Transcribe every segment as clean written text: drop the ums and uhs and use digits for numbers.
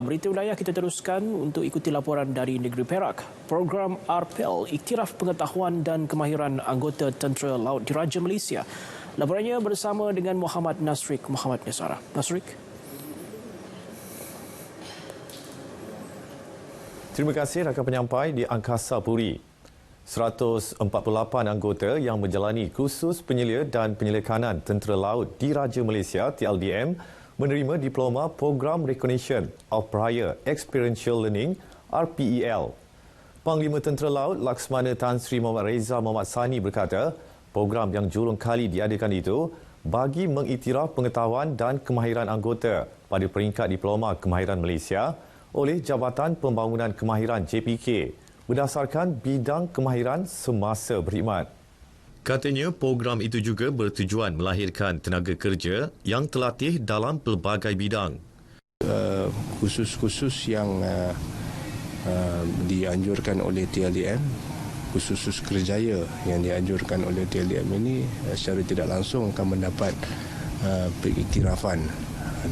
Berita wilayah kita teruskan untuk ikuti laporan dari negeri Perak. Program RPL, Iktiraf Pengetahuan dan Kemahiran Anggota Tentera Laut Diraja Malaysia. Laporannya bersama dengan Muhammad Nasrik Muhammad Nisara. Nasrik. Terima kasih rakan penyampai di Angkasa Puri. 148 anggota yang menjalani kursus penyelia dan penyelidikan kanan Tentera Laut Diraja Malaysia TLDM menerima diploma Program Recognition of Prior Experiential Learning RPEL. Panglima Tentera Laut Laksmana Tan Sri Muhammad Reza Muhammad Sani berkata, program yang julung kali diadakan itu bagi mengiktiraf pengetahuan dan kemahiran anggota pada peringkat Diploma Kemahiran Malaysia oleh Jabatan Pembangunan Kemahiran JPK berdasarkan bidang kemahiran semasa berkhidmat. Katanya program itu juga bertujuan melahirkan tenaga kerja yang terlatih dalam pelbagai bidang. Khusus-khusus yang dianjurkan oleh TLDM, khusus kerjaya yang dianjurkan oleh TLDM ini secara tidak langsung akan mendapat pengiktirafan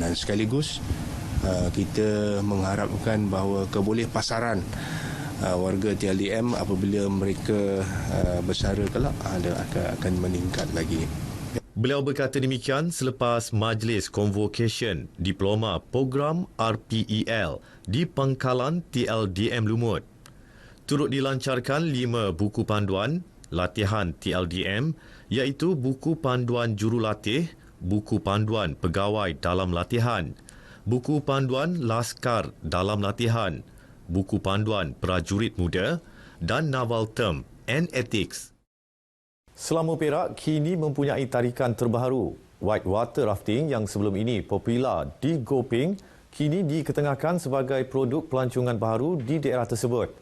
dan sekaligus kita mengharapkan bahawa kebolehpasaran warga TLDM apabila mereka bersara kelak akan meningkat lagi. Beliau berkata demikian selepas majlis convocation Diploma Program RPEL di Pangkalan TLDM Lumut. Turut dilancarkan 5 buku panduan latihan TLDM iaitu buku panduan jurulatih, buku panduan pegawai dalam latihan, buku panduan laskar dalam latihan, buku panduan prajurit muda dan naval term and ethics. Selama Perak kini mempunyai tarikan terbaru. Whitewater rafting yang sebelum ini popular di Gopeng kini diketengahkan sebagai produk pelancongan baru di daerah tersebut.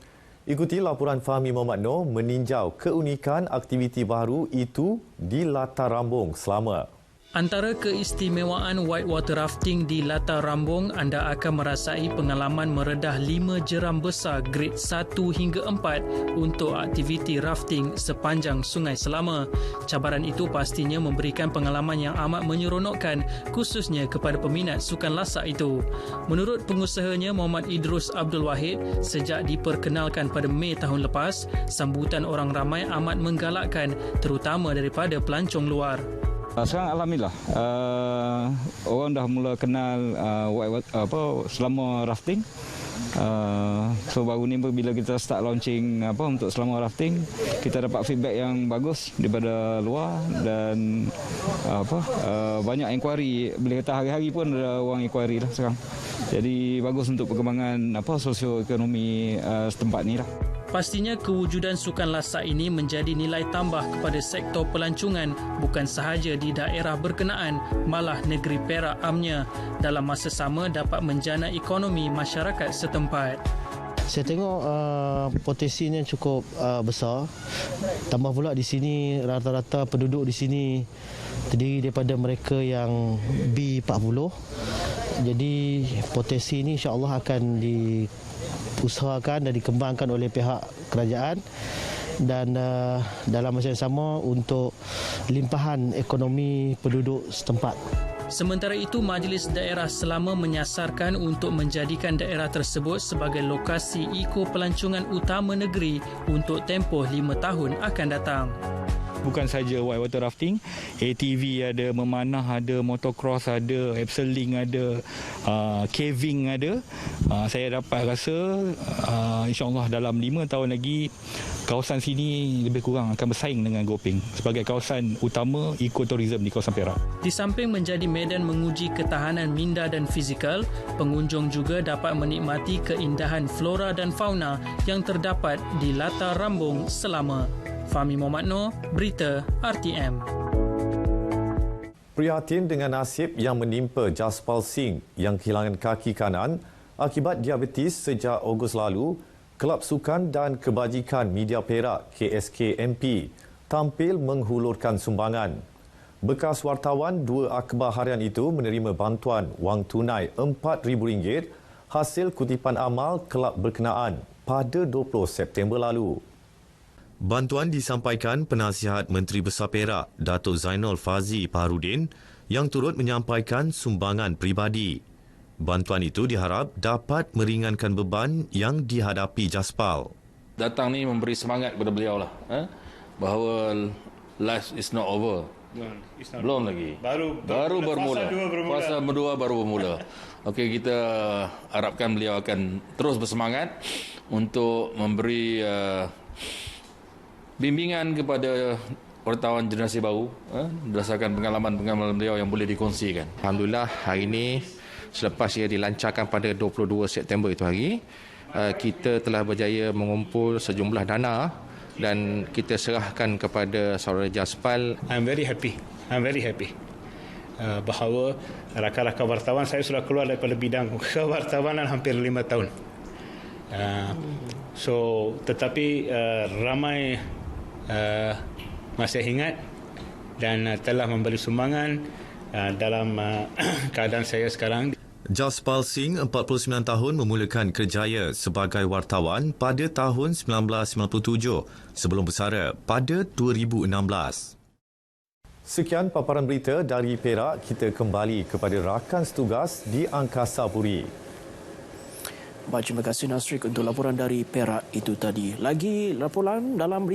Ikuti laporan Fahmi Muhammad Noor meninjau keunikan aktiviti baru itu di Latar Rambung selama. Antara keistimewaan whitewater rafting di Latar Rambung, anda akan merasai pengalaman meredah 5 jeram besar grade 1 hingga 4 untuk aktiviti rafting sepanjang Sungai Selama. Cabaran itu pastinya memberikan pengalaman yang amat menyeronokkan khususnya kepada peminat sukan lasak itu. Menurut pengusahanya Muhammad Idrus Abdul Wahid, sejak diperkenalkan pada Mei tahun lepas, sambutan orang ramai amat menggalakkan terutama daripada pelancong luar. Sekarang alhamdulillah orang dah mula kenal selama rafting. So baru ni bila kita start launching untuk selama rafting, kita dapat feedback yang bagus daripada luar dan banyak inquiry. Boleh kata hari-hari pun ada orang inquiry lah sekarang. Jadi bagus untuk perkembangan sosioekonomi setempat ni lah. Pastinya kewujudan sukan lasak ini menjadi nilai tambah kepada sektor pelancongan bukan sahaja di daerah berkenaan, malah negeri Perak amnya dalam masa sama dapat menjana ekonomi masyarakat setempat. Saya tengok potensinya cukup besar. Tambah pula di sini rata-rata penduduk di sini terdiri daripada mereka yang B40. Jadi potensi ini insya-Allah akan diusahakan dan dikembangkan oleh pihak kerajaan dan dalam masa yang sama untuk limpahan ekonomi penduduk setempat. Sementara itu, Majlis Daerah Selama menyasarkan untuk menjadikan daerah tersebut sebagai lokasi eko pelancongan utama negeri untuk tempoh 5 tahun akan datang. Bukan saja whitewater rafting, ATV ada, memanah ada, motocross ada, abseiling ada, caving ada. Saya dapat rasa insya-Allah dalam 5 tahun lagi kawasan sini lebih kurang akan bersaing dengan Gopeng sebagai kawasan utama ekoturism di kawasan Perak. Di samping menjadi medan menguji ketahanan minda dan fizikal, pengunjung juga dapat menikmati keindahan flora dan fauna yang terdapat di Latar Rambung Selama. Fahmi Muhammad Noor, Berita RTM. Prihatin dengan nasib yang menimpa Jaspal Singh yang kehilangan kaki kanan akibat diabetes sejak Ogos lalu, Kelab Sukan dan Kebajikan Media Perak KSKMP tampil menghulurkan sumbangan. Bekas wartawan 2 akhbar harian itu menerima bantuan wang tunai RM4,000 hasil kutipan amal kelab berkenaan pada 20 September lalu. Bantuan disampaikan Penasihat Menteri Besar Perak, Datuk Zainul Fazi Paharudin yang turut menyampaikan sumbangan peribadi. Bantuan itu diharap dapat meringankan beban yang dihadapi Jaspal. Datang ni memberi semangat kepada beliau lah, bahawa life is not over. Belum lagi. Baru bermula. Fasa 2 baru bermula. Okey, kita harapkan beliau akan terus bersemangat untuk memberi bimbingan kepada wartawan generasi baru berdasarkan pengalaman-pengalaman beliau yang boleh dikongsikan. Alhamdulillah, hari ini selepas ia dilancarkan pada 22 September itu hari, kita telah berjaya mengumpul sejumlah dana dan kita serahkan kepada saudara Jaspal. I'm very happy bahawa rakan-rakan wartawan saya sudah keluar daripada bidang kewartawanan hampir 5 tahun. Tetapi ramai masih ingat dan telah memberi sumbangan dalam keadaan saya sekarang. Jaspal Singh, 49 tahun, memulakan kerjaya sebagai wartawan pada tahun 1997 sebelum bersara pada 2016. Sekian paparan berita dari Perak. Kita kembali kepada rakan setugas di Angkasa Puri. Baik, terima kasih Nasrik untuk laporan dari Perak itu tadi. Lagi laporan dalam berita